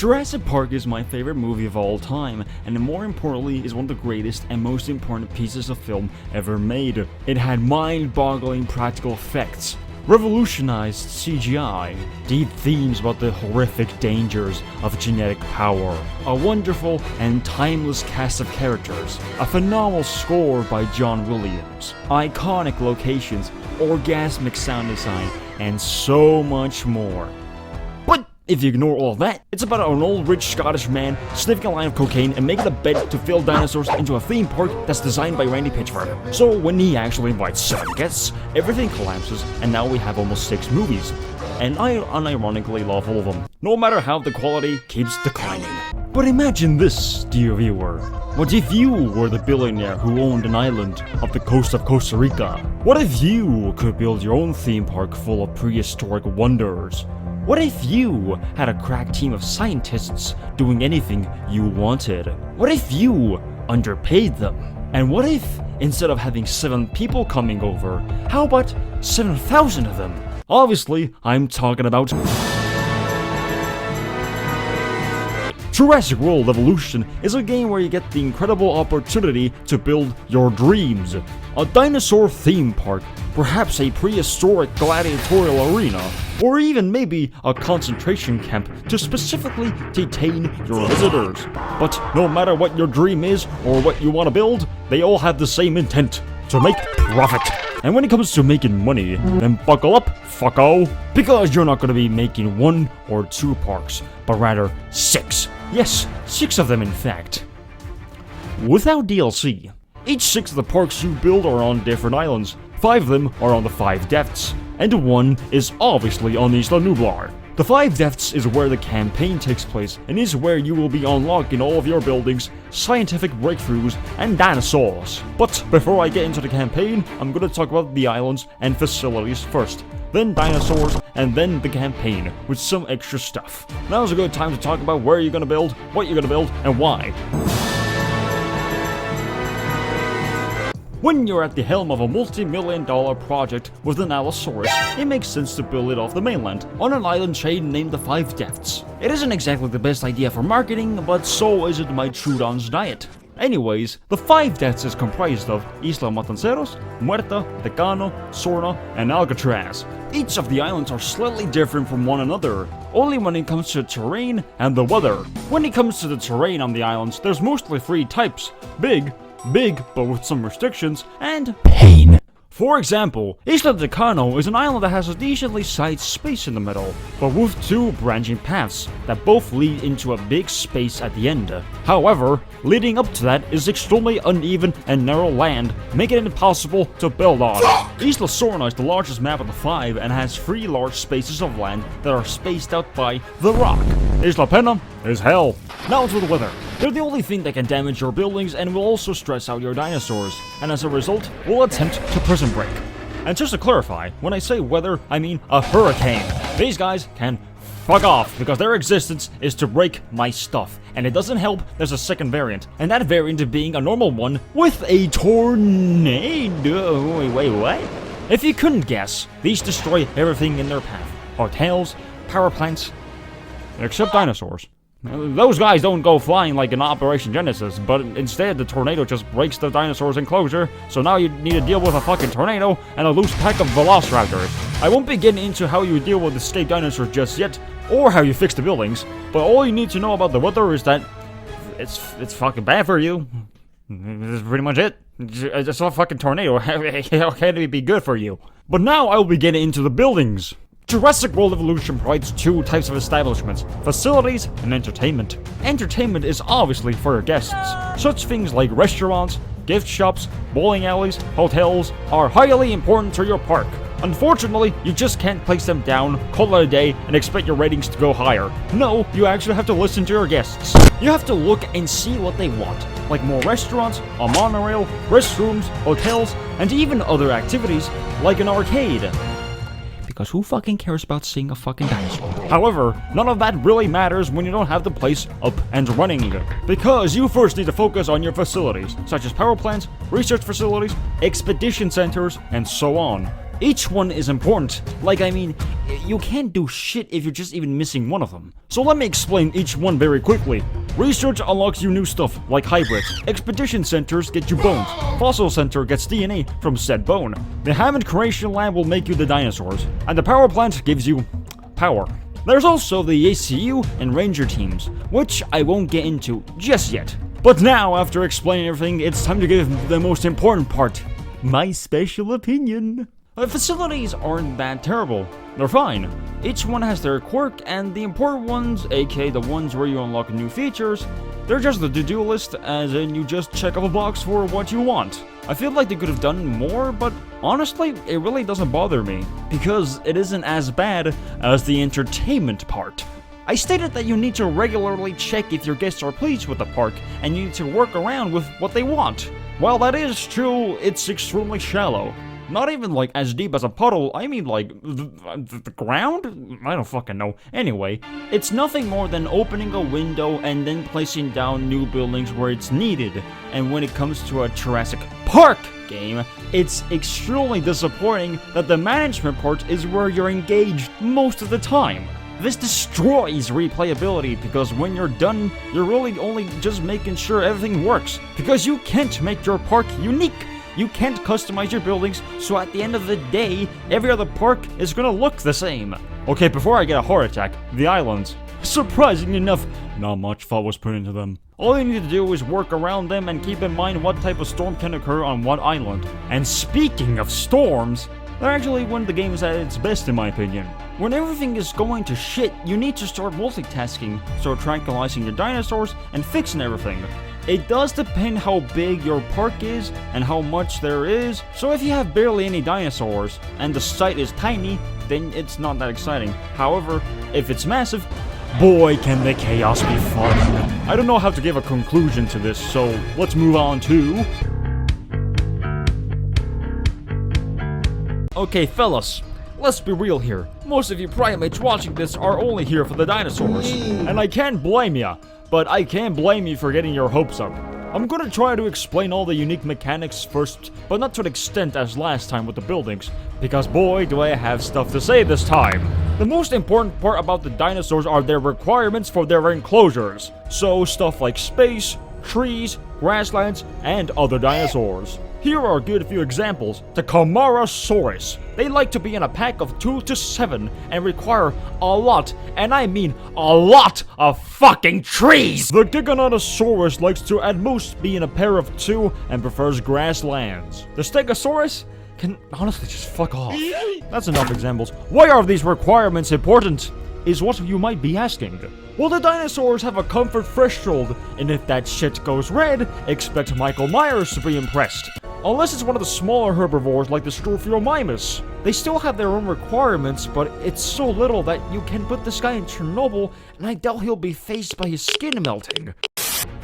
Jurassic Park is my favorite movie of all time, and more importantly is one of the greatest and most important pieces of film ever made. It had mind-boggling practical effects, revolutionized CGI, deep themes about the horrific dangers of genetic power, a wonderful and timeless cast of characters, a phenomenal score by John Williams, iconic locations, orgasmic sound design, and so much more. But if you ignore all of that, it's about an old rich Scottish man sniffing a line of cocaine and making a bet to fill dinosaurs into a theme park that's designed by Randy Pitchford. So when he actually invites 7 guests, everything collapses and now we have almost 6 movies. And I unironically love all of them, no matter how the quality keeps declining. But imagine this, dear viewer. What if you were the billionaire who owned an island off the coast of Costa Rica? What if you could build your own theme park full of prehistoric wonders? What if you had a crack team of scientists doing anything you wanted? What if you underpaid them? And what if, instead of having 7 people coming over, how about 7,000 of them? Obviously, I'm talking about Jurassic World Evolution is a game where you get the incredible opportunity to build your dreams. A dinosaur theme park, perhaps a prehistoric gladiatorial arena, or even maybe a concentration camp to specifically detain your visitors. But no matter what your dream is or what you want to build, they all have the same intent: to make profit. And when it comes to making money, then buckle up, fucko, because you're not going to be making 1 or 2 parks, but rather 6. Yes, 6 of them in fact. Without DLC. Each 6 of the parks you build are on different islands. 5 of them are on the 5 depths, and 1 is obviously on Isla Nublar. The 5 depths is where the campaign takes place, and is where you will be unlocking all of your buildings, scientific breakthroughs, and dinosaurs. But before I get into the campaign, I'm gonna talk about the islands and facilities first, then dinosaurs, and then the campaign, with some extra stuff. Now's a good time to talk about where you're gonna build, what you're gonna build, and why. When you're at the helm of a multi-million-dollar project with an Allosaurus, it makes sense to build it off the mainland, on an island chain named the 5 Depths. It isn't exactly the best idea for marketing, but so isn't my Trudon's diet. Anyways, the 5 Depths is comprised of Isla Matanceros, Muerta, Decano, Sorna, and Alcatraz. Each of the islands are slightly different from one another, only when it comes to terrain and the weather. When it comes to the terrain on the islands, there's mostly 3 types: big but with some restrictions, and pain. For example, Isla Decano is an island that has a decently sized space in the middle, but with 2 branching paths that both lead into a big space at the end. However, leading up to that is extremely uneven and narrow land, making it impossible to build on. Isla Sorna is the largest map of the 5 and has 3 large spaces of land that are spaced out by the rock. Isla Pena is hell. Now to the weather. They're the only thing that can damage your buildings and will also stress out your dinosaurs, and as a result, will attempt to prison break. And just to clarify, when I say weather, I mean a hurricane. These guys can fuck off, because their existence is to break my stuff. And it doesn't help there's a second variant, and that variant being a normal one with a tornado. Wait, what? If you couldn't guess, these destroy everything in their path. Hotels, power plants, except dinosaurs. Those guys don't go flying like in Operation Genesis, but instead the tornado just breaks the dinosaur's enclosure, so now you need to deal with a fucking tornado and a loose pack of velociraptors. I won't be getting into how you deal with escaped dinosaurs just yet, or how you fix the buildings, but all you need to know about the weather is that it's fucking bad for you. That's pretty much it. It's a fucking tornado. How can it be good for you? But now I will be getting into the buildings. Jurassic World Evolution provides 2 types of establishments: facilities and entertainment. Entertainment is obviously for your guests. Such things like restaurants, gift shops, bowling alleys, hotels are highly important to your park. Unfortunately, you just can't place them down, call it a day, and expect your ratings to go higher. No, you actually have to listen to your guests. You have to look and see what they want, like more restaurants, a monorail, restrooms, hotels, and even other activities, like an arcade. Because who fucking cares about seeing a fucking dinosaur? However, none of that really matters when you don't have the place up and running. Because you first need to focus on your facilities, such as power plants, research facilities, expedition centers, and so on. Each one is important. Like, I mean, you can't do shit if you're just even missing one of them. So let me explain each one very quickly. Research unlocks you new stuff, like hybrids. Expedition centers get you bones. Fossil center gets DNA from said bone. The Hammond Creation Lab will make you the dinosaurs. And the power plant gives you power. There's also the ACU and Ranger teams, which I won't get into just yet. But now, after explaining everything, it's time to give the most important part. My special opinion. The facilities aren't that terrible. They're fine. Each one has their quirk, and the important ones, aka the ones where you unlock new features, they're just the to-do list, as in you just check off a box for what you want. I feel like they could have done more, but honestly, it really doesn't bother me, because it isn't as bad as the entertainment part. I stated that you need to regularly check if your guests are pleased with the park, and you need to work around with what they want. While that is true, it's extremely shallow. Not even like as deep as a puddle, I mean like the ground? I don't fucking know. Anyway, it's nothing more than opening a window and then placing down new buildings where it's needed. And when it comes to a Jurassic Park game, it's extremely disappointing that the management part is where you're engaged most of the time. This destroys replayability because when you're done, you're really only just making sure everything works. Because you can't make your park unique. You can't customize your buildings, so at the end of the day, every other park is gonna look the same. Okay, before I get a heart attack, the islands. Surprisingly enough, not much thought was put into them. All you need to do is work around them and keep in mind what type of storm can occur on what island. And speaking of storms, they're actually when the game is at its best in my opinion. When everything is going to shit, you need to start multitasking, start tranquilizing your dinosaurs, and fixing everything. It does depend how big your park is and how much there is, so if you have barely any dinosaurs and the site is tiny, then it's not that exciting. However, if it's massive, boy can the chaos be fun. I don't know how to give a conclusion to this, so let's move on to... Okay, fellas. Let's be real here. Most of you primates watching this are only here for the dinosaurs. And I can't blame ya. But I can't blame you for getting your hopes up. I'm gonna try to explain all the unique mechanics first, but not to the extent as last time with the buildings, because boy do I have stuff to say this time. The most important part about the dinosaurs are their requirements for their enclosures. So stuff like space, trees, grasslands, and other dinosaurs. Here are a good few examples. The Camarasaurus. They like to be in a pack of 2 to 7 and require a lot, and I mean a lot of fucking trees! The Giganotosaurus likes to at most be in a pair of 2 and prefers grasslands. The Stegosaurus can honestly just fuck off. That's enough examples. Why are these requirements important? Is what you might be asking. Well, the dinosaurs have a comfort threshold, and if that shit goes red, expect Michael Myers to be impressed. Unless it's one of the smaller herbivores like the Strophiomymus. They still have their own requirements, but it's so little that you can put this guy in Chernobyl, and I doubt he'll be faced by his skin melting.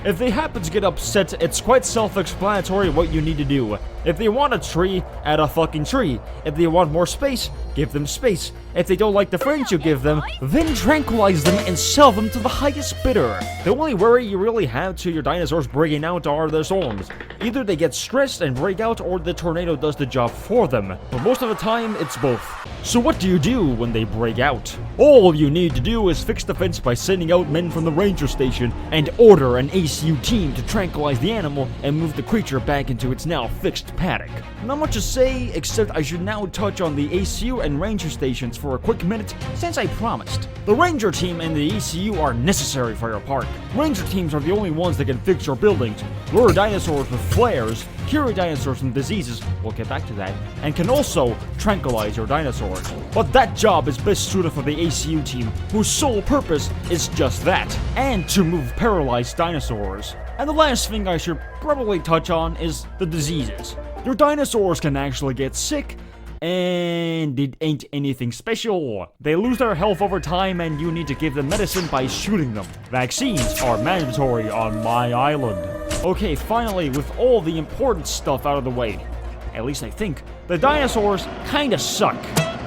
If they happen to get upset, it's quite self-explanatory what you need to do. If they want a tree, add a fucking tree. If they want more space, give them space. If they don't like the friends you give them, then tranquilize them and sell them to the highest bidder. The only worry you really have to your dinosaurs breaking out are the storms. Either they get stressed and break out, or the tornado does the job for them. But most of the time, it's both. So what do you do when they break out? All you need to do is fix the fence by sending out men from the ranger station and order an ACU team to tranquilize the animal and move the creature back into its now fixed paddock. Not much to say, except I should now touch on the ACU and ranger stations for a quick minute, since I promised. The ranger team and the ACU are necessary for your park. Ranger teams are the only ones that can fix your buildings, lure dinosaurs with flares, cure dinosaurs from diseases, we'll get back to that, and can also tranquilize your dinosaurs. But that job is best suited for the ACU team, whose sole purpose is just that, and to move paralyzed dinosaurs. And the last thing I should probably touch on is the diseases. Your dinosaurs can actually get sick, and it ain't anything special. They lose their health over time, and you need to give them medicine by shooting them. Vaccines are mandatory on my island. Okay, finally, with all the important stuff out of the way, at least I think, the dinosaurs kinda suck.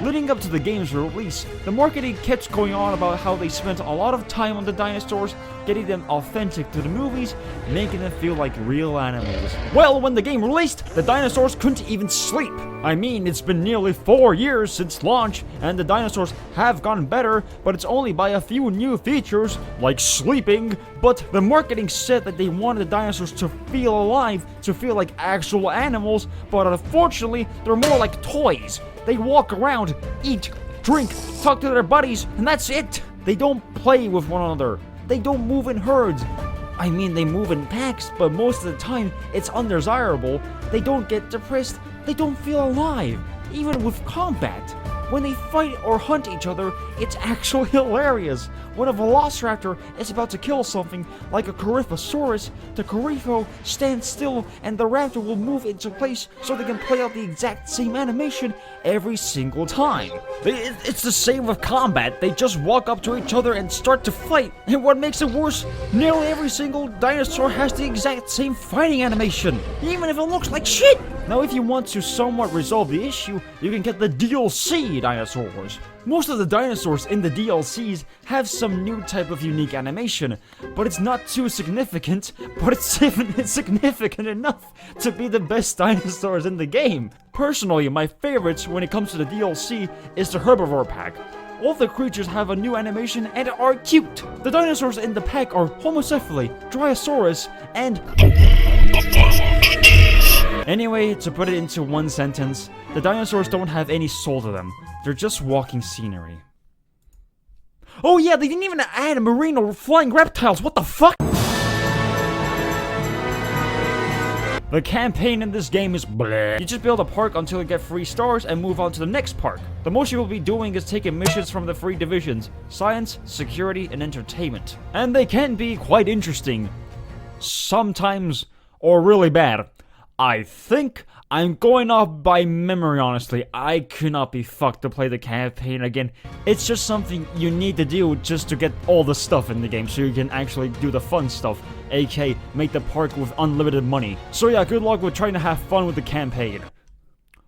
Leading up to the game's release, the marketing kept going on about how they spent a lot of time on the dinosaurs, getting them authentic to the movies, making them feel like real animals. Well, when the game released, the dinosaurs couldn't even sleep. I mean, it's been nearly 4 years since launch, and the dinosaurs have gotten better, but it's only by a few new features, like sleeping. But the marketing said that they wanted the dinosaurs to feel alive, to feel like actual animals, but unfortunately, they're more like toys. They walk around, eat, drink, talk to their buddies, and that's it. They don't play with one another. They don't move in herds. I mean, they move in packs, but most of the time, it's undesirable. They don't get depressed. They don't feel alive, even with combat. When they fight or hunt each other, it's actually hilarious. When a velociraptor is about to kill something, like a Coryphosaurus, the Corypho stands still and the raptor will move into place so they can play out the exact same animation every single time. It's the same with combat. They just walk up to each other and start to fight. And what makes it worse, nearly every single dinosaur has the exact same fighting animation, even if it looks like shit. Now, if you want to somewhat resolve the issue, you can get the DLC dinosaurs. Most of the dinosaurs in the DLCs have some new type of unique animation, but it's not too significant, but it's significant enough to be the best dinosaurs in the game. Personally, my favorites when it comes to the DLC is the herbivore pack. All the creatures have a new animation and are cute. The dinosaurs in the pack are Homocephaly, Dryosaurus, and... Anyway, to put it into one sentence, the dinosaurs don't have any soul to them. They're just walking scenery. Oh yeah, they didn't even add marine or flying reptiles, what the fuck? The campaign in this game is bleh. You just build a park until you get 3 stars and move on to the next park. The most you will be doing is taking missions from the 3 divisions: science, security, and entertainment. And they can be quite interesting. Sometimes, or really bad. I think I'm going off by memory, honestly. I could not be fucked to play the campaign again. It's just something you need to do just to get all the stuff in the game so you can actually do the fun stuff, aka make the park with unlimited money. So yeah, good luck with trying to have fun with the campaign.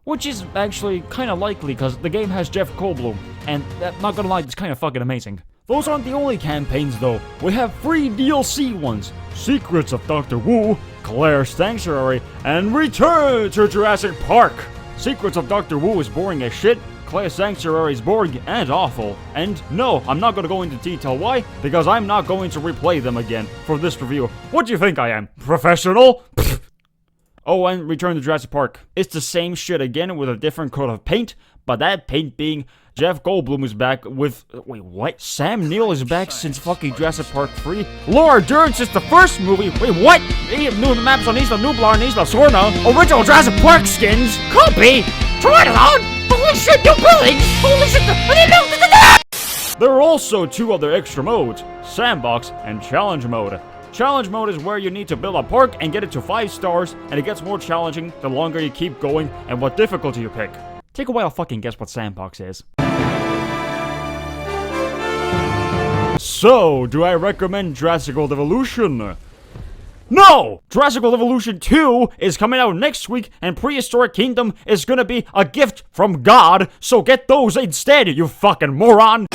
Which is actually kind of likely because the game has Jeff Goldblum, and not gonna lie, it's kind of fucking amazing. Those aren't the only campaigns though. We have 3 DLC ones: Secrets of Dr. Wu, Claire's Sanctuary, and Return to Jurassic Park. Secrets of Dr. Wu is boring as shit, Claire's Sanctuary is boring and awful. And no, I'm not gonna go into detail why, because I'm not going to replay them again for this review. What do you think I am? Professional? Oh, and Return to Jurassic Park. It's the same shit again with a different coat of paint, but that paint being Jeff Goldblum is back with... Wait, what? Sam Neill is back since fucking Jurassic Park 3? Laura Dern since the first movie? Wait, what? New maps on Isla Nublar and Isla Sorna? Original Jurassic Park skins? Copy? Try it on? Holy shit, new buildings! Holy shit, there are also 2 other extra modes: Sandbox and Challenge Mode. Challenge Mode is where you need to build a park and get it to 5 stars, and it gets more challenging the longer you keep going and what difficulty you pick. Take a while to fucking guess what Sandbox is. So, do I recommend Jurassic World Evolution? No! Jurassic World Evolution 2 is coming out next week, and Prehistoric Kingdom is gonna be a gift from God, so get those instead, you fucking moron!